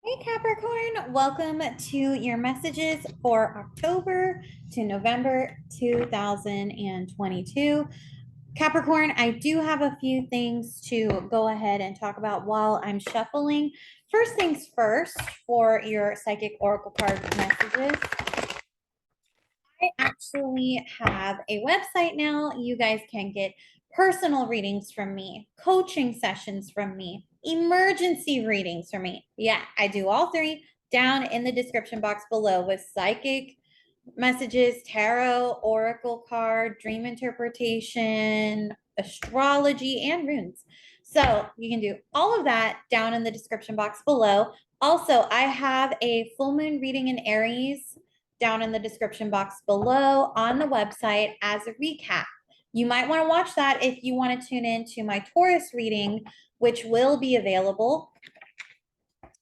Hey Capricorn, welcome to your messages for October to November 2022. Capricorn, I do have a few things to go ahead and talk about while I'm shuffling. First things first, for your psychic oracle card messages, I actually have a website now. You guys can get personal readings from me, coaching sessions from me, emergency readings from me. Yeah, I do all three down in the description box below with psychic messages, tarot, oracle card, dream interpretation, astrology, and runes. So you can do all of that down in the description box below. Also, I have a full moon reading in Aries down in the description box below on the website as a recap. You might want to watch that if you want to tune in to my Taurus reading, which will be available.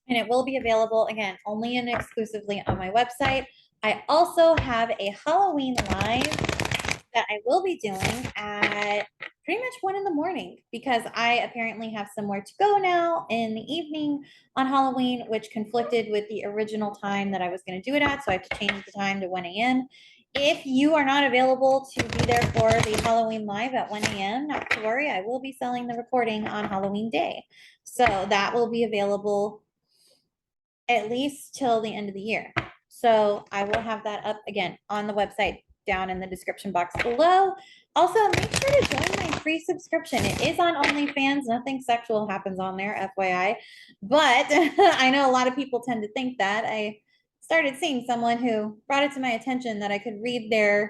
And it will be available again only and exclusively on my website. I also have a Halloween live that I will be doing at pretty much 1 in the morning because I apparently have somewhere to go now in the evening on Halloween, which conflicted with the original time that I was going to do it at. So I have to change the time to 1 a.m. If you are not available to be there for the Halloween live at 1 a.m., not to worry, I will be selling the recording on Halloween day. So that will be available at least till the end of the year. So I will have that up again on the website down in the description box below. Also, make sure to join my free subscription. It is on OnlyFans. Nothing sexual happens on there, FYI. But I know a lot of people tend to think that. I started seeing someone who brought it to my attention that I could read their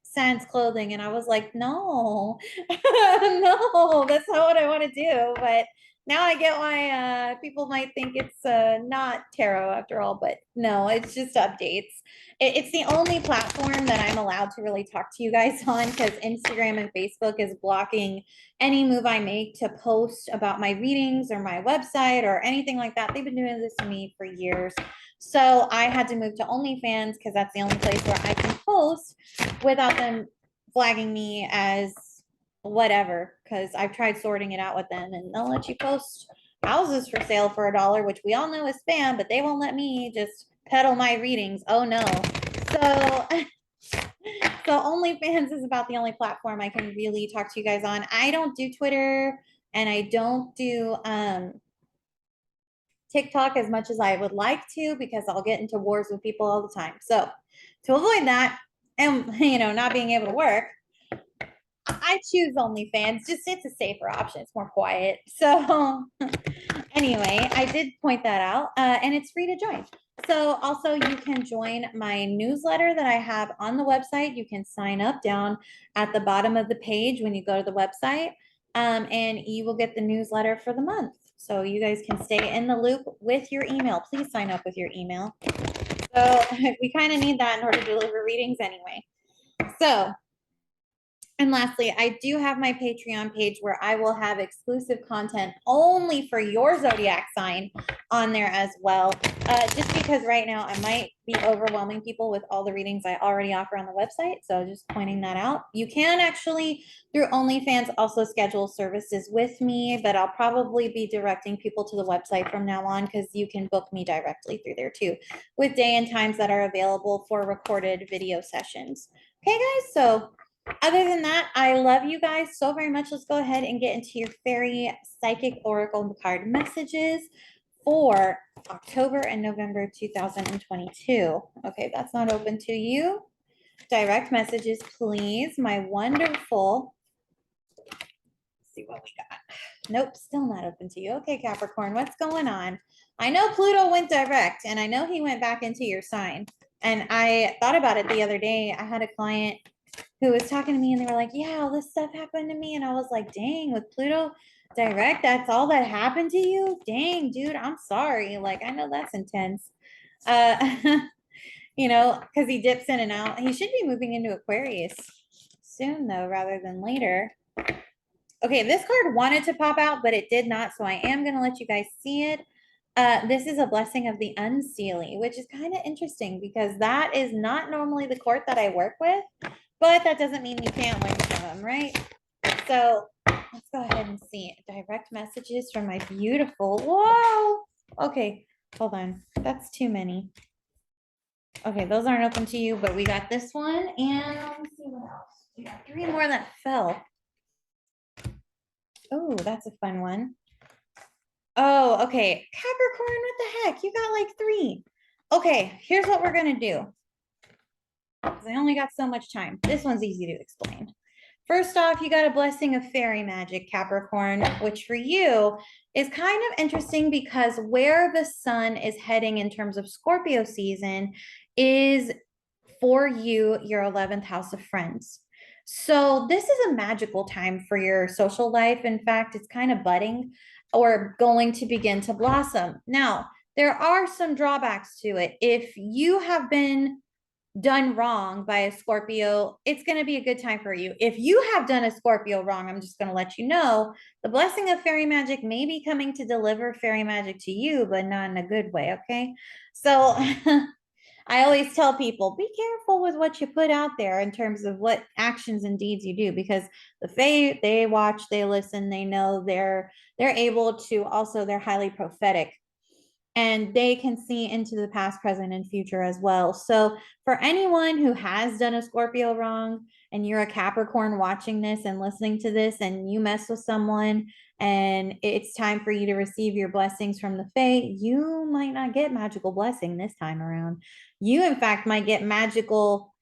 sans clothing, and I was like, no, no, that's not what I want to do. But now I get why people might think it's not tarot after all, but no, it's just updates. It's the only platform that I'm allowed to really talk to you guys on because Instagram and Facebook is blocking any move I make to post about my readings or my website or anything like that. They've been doing this to me for years. So I had to move to OnlyFans because that's the only place where I can post without them flagging me as whatever, because I've tried sorting it out with them and they'll let you post houses for sale for $1, which we all know is spam, but they won't let me just peddle my readings. Oh no. So so OnlyFans is about the only platform I can really talk to you guys on. I don't do Twitter and I don't do TikTok as much as I would like to because I'll get into wars with people all the time. So to avoid that and not being able to work, I choose OnlyFans. Just it's a safer option. It's more quiet. So anyway, I did point that out, and it's free to join. So also you can join my newsletter that I have on the website. You can sign up down at the bottom of the page when you go to the website, and you will get the newsletter for the month. So you guys can stay in the loop with your email. Please sign up with your email. So we kind of need that in order to deliver readings anyway. So and lastly, I do have my Patreon page where I will have exclusive content only for your zodiac sign on there as well. Just because right now I might be overwhelming people with all the readings I already offer on the website. So just pointing that out. You can actually, through OnlyFans, also schedule services with me, but I'll probably be directing people to the website from now on because you can book me directly through there too, with day and times that are available for recorded video sessions. Okay, guys, so other than that, I love you guys so very much. Let's go ahead and get into your fairy psychic oracle card messages for October and November 2022. Okay, that's not open to you. Direct messages, please. My wonderful. Let's see what we got. Nope, still not open to you. Okay, Capricorn, what's going on? I know Pluto went direct and I know he went back into your sign. And I thought about it the other day. I had a client who was talking to me and they were like, yeah, all this stuff happened to me. And I was like, dang, with Pluto direct, that's all that happened to you? Dang, dude, I'm sorry. Like, I know that's intense. Uh, because he dips in and out. He should be moving into Aquarius soon, though, rather than later. Okay, this card wanted to pop out, but it did not. So I am going to let you guys see it. This is a blessing of the unseelie, which is kind of interesting because that is not normally the court that I work with, but that doesn't mean you can't learn from them, right? So let's go ahead and see it. Direct messages from my beautiful, whoa. Okay, Hold on. That's too many. Okay, those aren't open to you, but we got this one. And let me see what else. We got three more that fell. Oh, that's a fun one. Oh, okay. Capricorn, what the heck? You got like three. Okay, here's what we're going to do. I only got so much time. This one's easy to explain. First off, you got a blessing of fairy magic, Capricorn, which for you is kind of interesting because where the sun is heading in terms of Scorpio season is for you, your 11th house of friends. So this is a magical time for your social life. In fact, it's kind of budding or going to begin to blossom. Now, there are some drawbacks to it. If you have been done wrong by a Scorpio, it's going to be a good time for you. If you have done a Scorpio wrong, I'm just going to let you know the blessing of fairy magic may be coming to deliver fairy magic to you, but not in a good way. Okay. So I always tell people be careful with what you put out there in terms of what actions and deeds you do, because the fae, they watch, they listen, they know they're able to also, they're highly prophetic and they can see into the past, present, and future as well. So for anyone who has done a Scorpio wrong and you're a Capricorn watching this and listening to this and you mess with someone and it's time for you to receive your blessings from the Fae, you might not get magical blessing this time around. You, in fact, might get magical,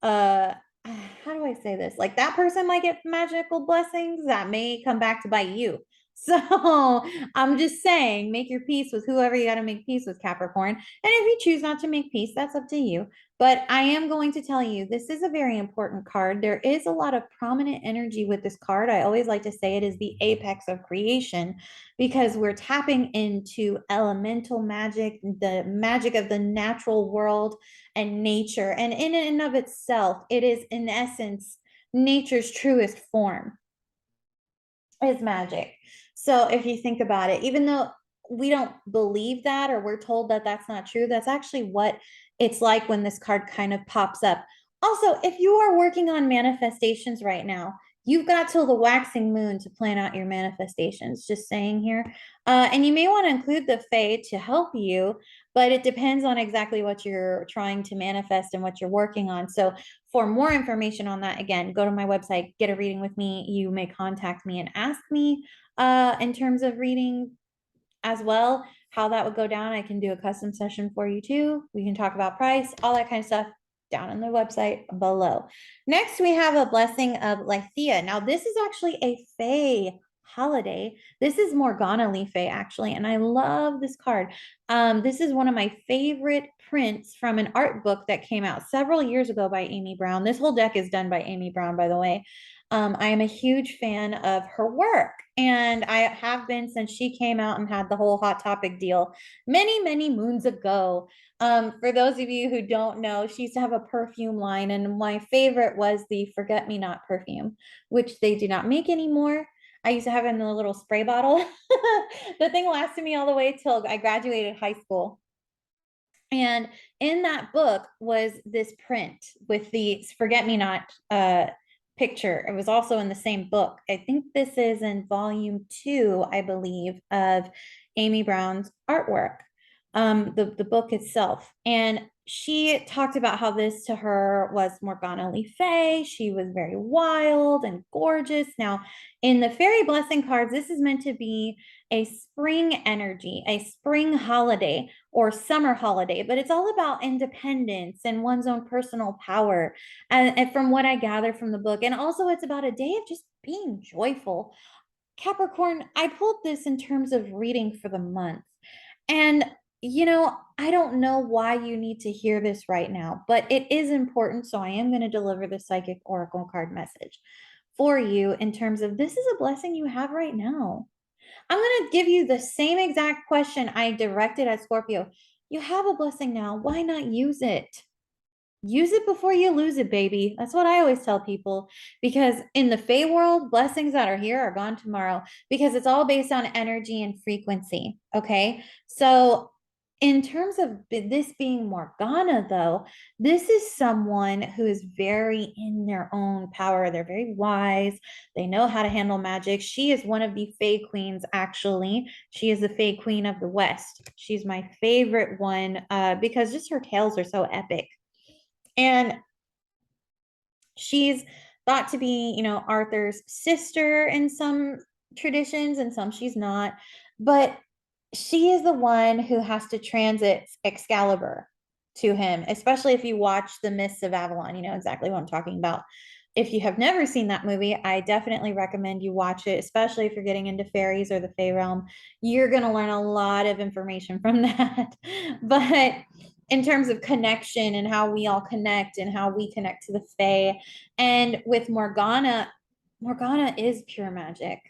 uh, how do I say this? Like that person might get magical blessings that may come back to bite you. So I'm just saying, make your peace with whoever you got to make peace with, Capricorn. And if you choose not to make peace, that's up to you. But I am going to tell you, this is a very important card. There is a lot of prominent energy with this card. I always like to say it is the apex of creation because we're tapping into elemental magic, the magic of the natural world and nature. And in and of itself, it is in essence nature's truest form is magic. So if you think about it, even though we don't believe that or we're told that that's not true, that's actually what it's like when this card kind of pops up. Also, if you are working on manifestations right now, you've got till the waxing moon to plan out your manifestations, just saying here. And you may want to include the Fae to help you, but it depends on exactly what you're trying to manifest and what you're working on. So for more information on that, again, go to my website, get a reading with me. You may contact me and ask me in terms of reading as well, how that would go down. I can do a custom session for you too. We can talk about price, all that kind of stuff down on the website below. Next, we have a blessing of Lythea. Now, this is actually a Fae holiday. This is Morgana Lee Fae, actually, and I love this card. This is one of my favorite prints from an art book that came out several years ago by Amy Brown. This whole deck is done by Amy Brown, by the way. I am a huge fan of her work, and I have been since she came out and had the whole Hot Topic deal many, many moons ago. For those of you who don't know, she used to have a perfume line, and my favorite was the Forget Me Not perfume, which they do not make anymore. I used to have it in a little spray bottle. The thing lasted me all the way till I graduated high school. And in that book was this print with the Forget Me Not picture. It was also in the same book. I think this is in volume 2, I believe, of Amy Brown's artwork, the book itself. And she talked about how this to her was Morgana Lee Fae. She was very wild and gorgeous. Now, in the fairy blessing cards, this is meant to be a spring energy, a spring holiday or summer holiday, but it's all about independence and one's own personal power. And from what I gather from the book, and also it's about a day of just being joyful. Capricorn, I pulled this in terms of reading for the month. And, I don't know why you need to hear this right now, but it is important. So I am going to deliver the psychic oracle card message for you in terms of this is a blessing you have right now. I'm going to give you the same exact question I directed at Scorpio. You have a blessing now. Why not use it? Use it before you lose it, baby. That's what I always tell people, because in the Fae world, blessings that are here are gone tomorrow because it's all based on energy and frequency. Okay. So in terms of this being Morgana, though, this is someone who is very in their own power. They're very wise. They know how to handle magic. She is one of the Fae Queens, actually. She is the Fae Queen of the West. She's my favorite one because just her tales are so epic. And she's thought to be, Arthur's sister in some traditions, and some she's not. But she is the one who has to transit Excalibur to him, especially if you watch The Mists of Avalon. You know exactly what I'm talking about. If you have never seen that movie, I definitely recommend you watch it, especially if you're getting into fairies or the Fae realm. You're going to learn a lot of information from that. But in terms of connection and how we all connect and how we connect to the Fae, and with Morgana, Morgana is pure magic.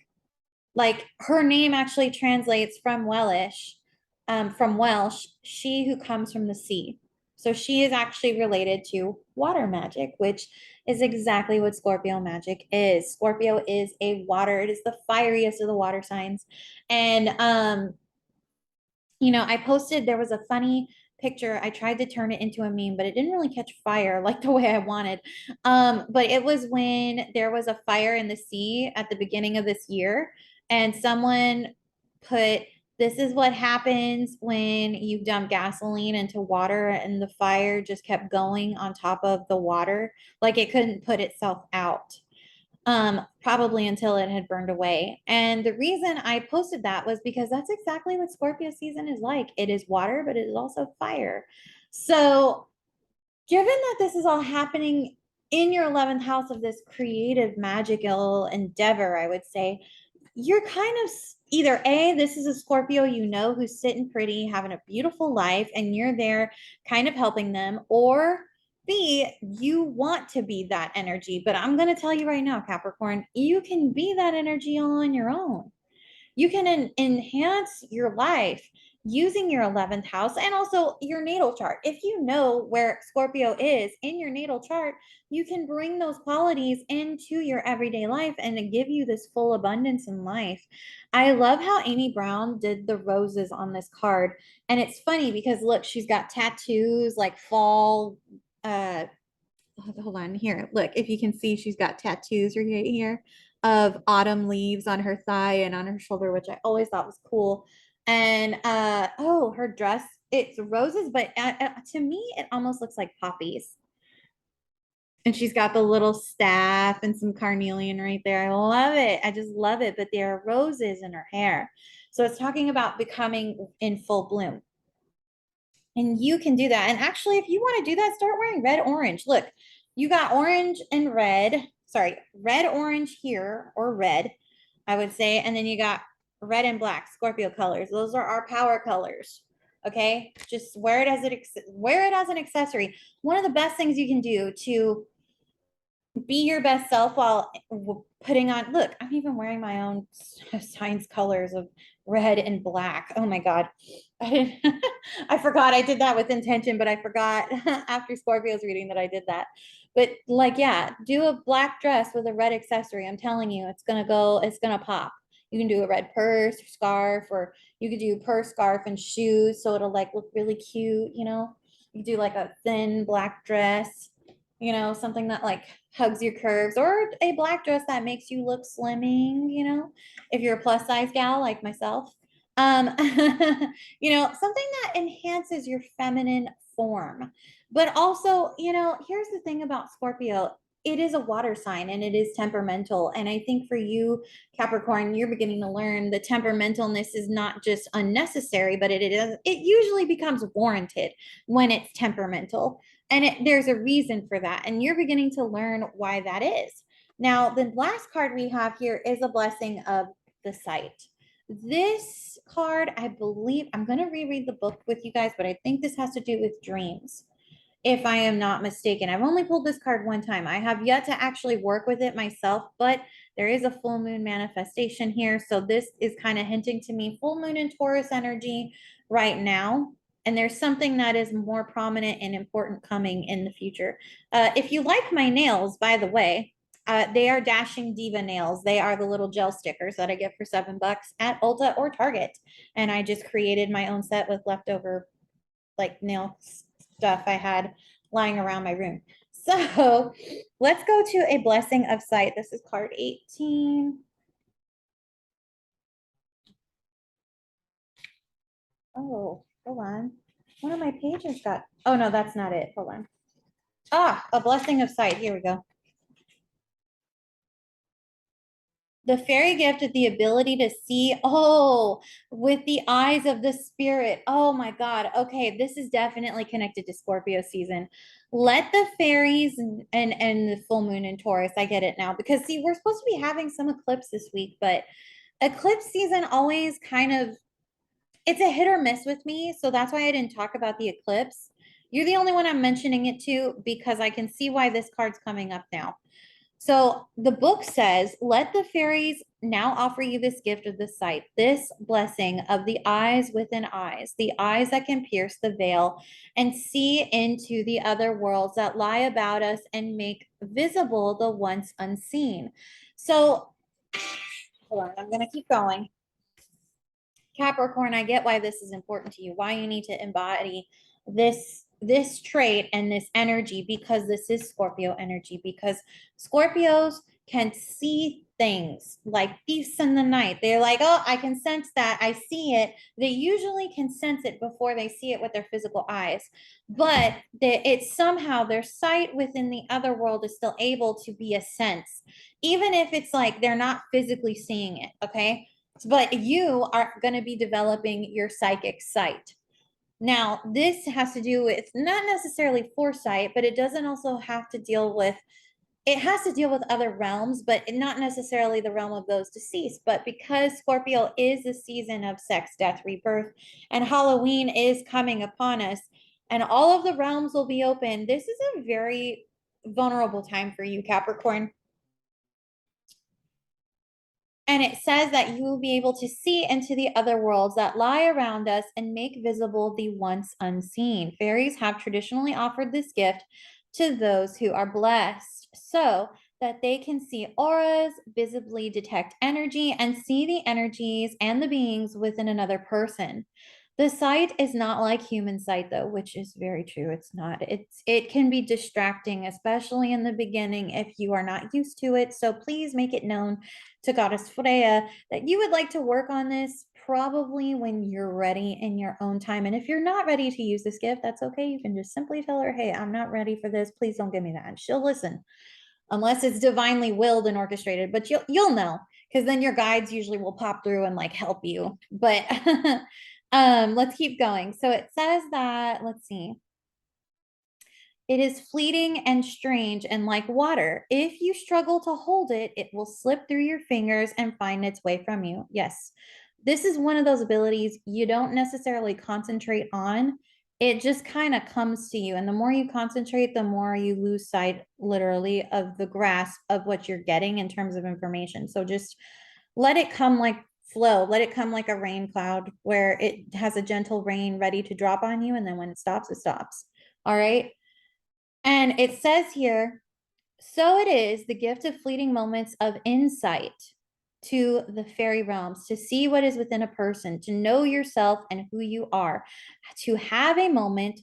Like her name actually translates from Welsh, she who comes from the sea. So she is actually related to water magic, which is exactly what Scorpio magic is. Scorpio is a water, it is the fieriest of the water signs. And I posted, there was a funny picture. I tried to turn it into a meme, but it didn't really catch fire like the way I wanted. But it was when there was a fire in the sea at the beginning of this year, and someone put, this is what happens when you dump gasoline into water and the fire just kept going on top of the water, like it couldn't put itself out, probably until it had burned away. And the reason I posted that was because that's exactly what Scorpio season is like. It is water, but it is also fire. So, given that this is all happening in your 11th house of this creative magical endeavor, I would say you're kind of either A, this is a Scorpio who's sitting pretty, having a beautiful life, and you're there kind of helping them, or B, you want to be that energy. But I'm going to tell you right now, Capricorn, you can be that energy all on your own. You can enhance your life using your 11th house and also your natal chart. If you know where Scorpio is in your natal chart, you can bring those qualities into your everyday life and give you this full abundance in life. I love how Amy Brown did the roses on this card. And it's funny because look, she's got tattoos like fall. Hold on here. Look, if you can see, she's got tattoos right here of autumn leaves on her thigh and on her shoulder, which I always thought was cool. And oh, her dress, it's roses, but to me, it almost looks like poppies. And she's got the little staff and some carnelian right there. I love it. I just love it. But there are roses in her hair. So it's talking about becoming in full bloom. And you can do that. And actually, if you want to do that, start wearing red, orange. Look, you got orange and red. Sorry, red, orange here, or red, I would say. And then you got red and black, Scorpio colors. Those are our power colors. Okay, just wear it as an accessory. One of the best things you can do to be your best self while putting on, look, I'm even wearing my own signs colors of red and black. Oh my God. I didn't, I forgot I did that with intention, but I forgot after Scorpio's reading that I did that. But like, yeah, do a black dress with a red accessory. I'm telling you, it's gonna pop. You can do a red purse or scarf, or you could do purse, scarf, and shoes. So it'll like look really cute, You do like a thin black dress, something that like hugs your curves, or a black dress that makes you look slimming, if you're a plus size gal like myself. Something that enhances your feminine form. But also, here's the thing about Scorpio. It is a water sign and it is temperamental. And I think for you, Capricorn, you're beginning to learn the temperamentalness is not just unnecessary, but it usually becomes warranted when it's temperamental. And there's a reason for that. And you're beginning to learn why that is. Now, the last card we have here is a blessing of the sight. This card, I believe, I'm going to reread the book with you guys, but I think this has to do with dreams, if I am not mistaken. I've only pulled this card one time. I have yet to actually work with it myself, but there is a full moon manifestation here. So this is kind of hinting to me full moon in Taurus energy right now. And there's something that is more prominent and important coming in the future. If you like my nails, by the way, they are Dashing Diva nails. They are the little gel stickers that I get for $7 at Ulta or Target. And I just created my own set with leftover like nail stuff I had lying around my room. So let's go to a blessing of sight. This is card 18. Oh, hold on. One of my pages got, oh no, that's not it. Hold on. Ah, a blessing of sight. Here we go. The fairy gift of the ability to see, oh, with the eyes of the spirit. Oh my God. Okay, this is definitely connected to Scorpio season. Let the fairies and the full moon in Taurus. I get it now because see, we're supposed to be having some eclipse this week, but eclipse season always kind of it's a hit or miss with me. So that's why I didn't talk about the eclipse. You're the only one I'm mentioning it to because I can see why this card's coming up now. So the book says, let the fairies now offer you this gift of the sight, this blessing of the eyes within eyes, the eyes that can pierce the veil and see into the other worlds that lie about us and make visible the once unseen. So, hold on, I'm going to keep going. Capricorn, I get why this is important to you, why you need to embody this trait and this energy because this is Scorpio energy because Scorpios can see things like thieves in the night. They're like, "Oh, I can sense that. I see it." They usually can sense it before they see it with their physical eyes. But it's somehow their sight within the other world is still able to be a sense, even if it's like they're not physically seeing it, okay? But you are going to be developing your psychic sight. Now, this has to do with not necessarily foresight, but it doesn't also have to deal with, it has to deal with other realms, but not necessarily the realm of those deceased. But because Scorpio is the season of sex, death, rebirth, and Halloween is coming upon us, and all of the realms will be open, this is a very vulnerable time for you, Capricorn. And it says that you will be able to see into the other worlds that lie around us and make visible the once unseen. Fairies have traditionally offered this gift to those who are blessed so that they can see auras, visibly detect energy, and see the energies and the beings within another person. The sight is not like human sight though, which is very true. It's not. It can be distracting, especially in the beginning if you are not used to it. So please make it known to Goddess Freya that you would like to work on this probably when you're ready in your own time. And if you're not ready to use this gift, that's okay. You can just simply tell her, "Hey, I'm not ready for this. Please don't give me that." And she'll listen unless it's divinely willed and orchestrated, but you'll know because then your guides usually will pop through and like help you. But let's keep going. So it says that, let's see. It is fleeting and strange and like water. If you struggle to hold it, it will slip through your fingers and find its way from you. Yes, this is one of those abilities you don't necessarily concentrate on. It just kind of comes to you. And the more you concentrate, the more you lose sight, literally, of the grasp of what you're getting in terms of information. So just let it come like flow. Let it come like a rain cloud where it has a gentle rain ready to drop on you. And then when it stops, it stops. All right. And it says here, so it is the gift of fleeting moments of insight to the fairy realms, to see what is within a person, to know yourself and who you are, to have a moment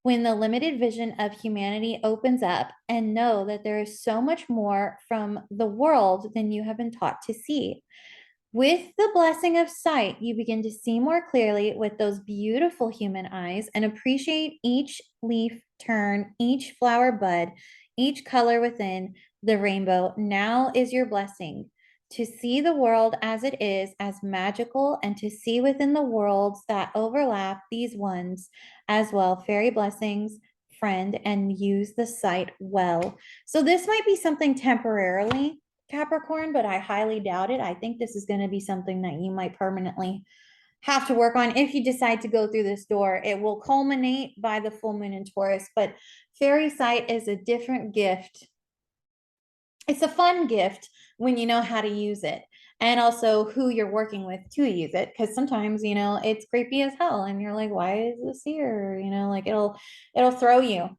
when the limited vision of humanity opens up and know that there is so much more from the world than you have been taught to see. With the blessing of sight, you begin to see more clearly with those beautiful human eyes and appreciate each leaf turn, each flower bud, each color within the rainbow. Now is your blessing to see the world as it is, as magical, and to see within the worlds that overlap these ones as well. Fairy blessings, friend, and use the sight well. So this might be something temporarily, Capricorn, but I highly doubt it. I think this is going to be something that you might permanently have to work on if you decide to go through this door. It will culminate by the full moon in Taurus, but fairy sight is a different gift. It's a fun gift when you know how to use it and also who you're working with to use it. Because sometimes, it's creepy as hell and you're like, why is this here? Like it'll throw you.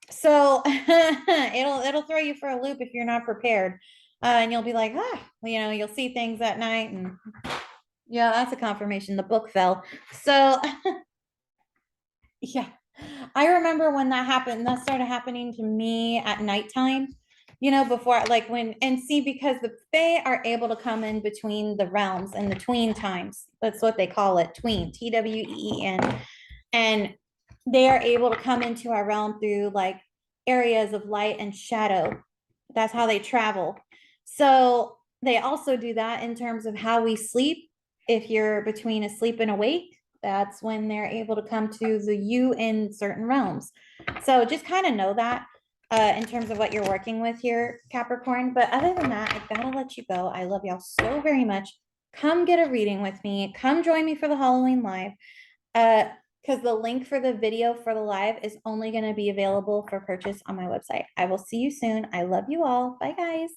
So it'll throw you for a loop if you're not prepared. And you'll be like, you'll see things at night and yeah, that's a confirmation. The book fell. So Yeah. I remember when that happened, that started happening to me at nighttime, before like when, and see, because the Fae are able to come in between the realms and the tween times. That's what they call it, tween, TWEEN. And they are able to come into our realm through like areas of light and shadow. That's how they travel. So they also do that in terms of how we sleep. If you're between asleep and awake, that's when they're able to come to the you in certain realms. So just kind of know that in terms of what you're working with here, Capricorn. But other than that, I've got to let you go. I love y'all so very much. Come get a reading with me. Come join me for the Halloween live. Because the link for the video for the live is only going to be available for purchase on my website. I will see you soon. I love you all. Bye, guys.